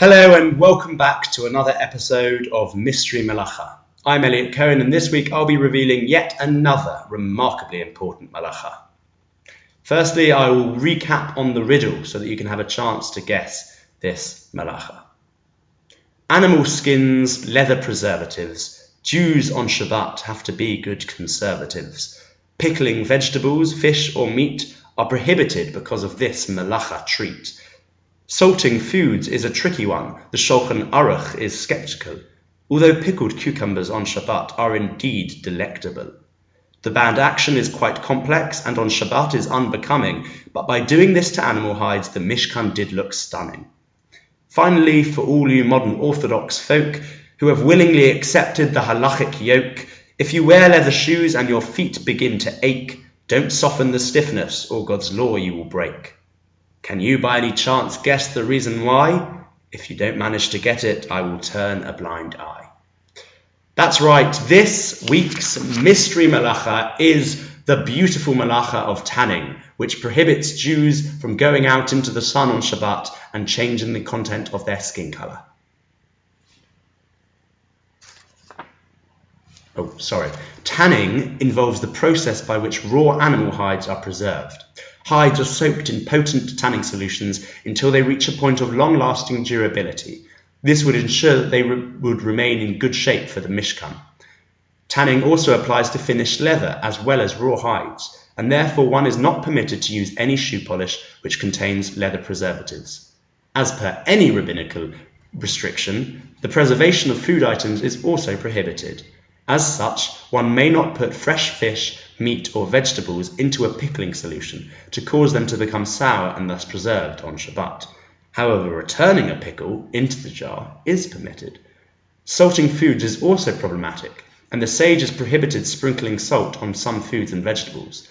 Hello and welcome back to another episode of Mystery Melacha. I'm Elliot Cohen, and this week I'll be revealing yet another remarkably important Melacha. Firstly, I will recap on the riddle so that you can have a chance to guess this Melacha. Animal skins, leather preservatives. Jews on Shabbat have to be good conservatives. Pickling vegetables, fish or meat are prohibited because of this Melacha treat. Salting foods is a tricky one. The Shulchan Aruch is skeptical, although pickled cucumbers on Shabbat are indeed delectable. The banned action is quite complex and on Shabbat is unbecoming, but by doing this to animal hides, the Mishkan did look stunning. Finally, for all you modern Orthodox folk who have willingly accepted the halachic yoke, if you wear leather shoes and your feet begin to ache, don't soften the stiffness or God's law you will break. Can you by any chance guess the reason why? If you don't manage to get it, I will turn a blind eye. That's right, this week's Mystery Melacha is the beautiful Melacha of tanning, which prohibits Jews from going out into the sun on Shabbat and changing the content of their skin colour. Tanning involves the process by which raw animal hides are preserved. Hides are soaked in potent tanning solutions until they reach a point of long-lasting durability. This would ensure that they would remain in good shape for the Mishkan. Tanning also applies to finished leather as well as raw hides, and therefore one is not permitted to use any shoe polish which contains leather preservatives. As per any rabbinical restriction, the preservation of food items is also prohibited. As such, one may not put fresh fish, meat or vegetables into a pickling solution to cause them to become sour and thus preserved on Shabbat. However, returning a pickle into the jar is permitted. Salting foods is also problematic, and the sage has prohibited sprinkling salt on some foods and vegetables.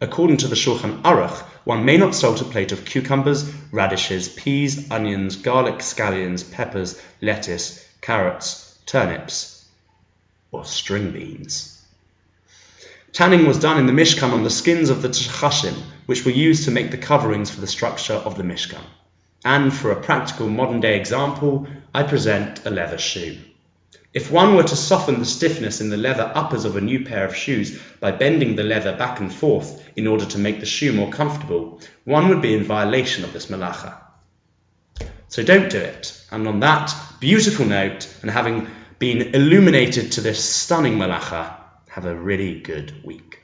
According to the Shulchan Aruch, one may not salt a plate of cucumbers, radishes, peas, onions, garlic, scallions, peppers, lettuce, carrots, turnips, or string beans. Tanning was done in the Mishkan on the skins of the Lashem, which were used to make the coverings for the structure of the Mishkan. And for a practical modern-day example, I present a leather shoe. If one were to soften the stiffness in the leather uppers of a new pair of shoes by bending the leather back and forth in order to make the shoe more comfortable, one would be in violation of this Melacha. So don't do it. And on that beautiful note, and having been illuminated to this stunning Melacha, have a really good week.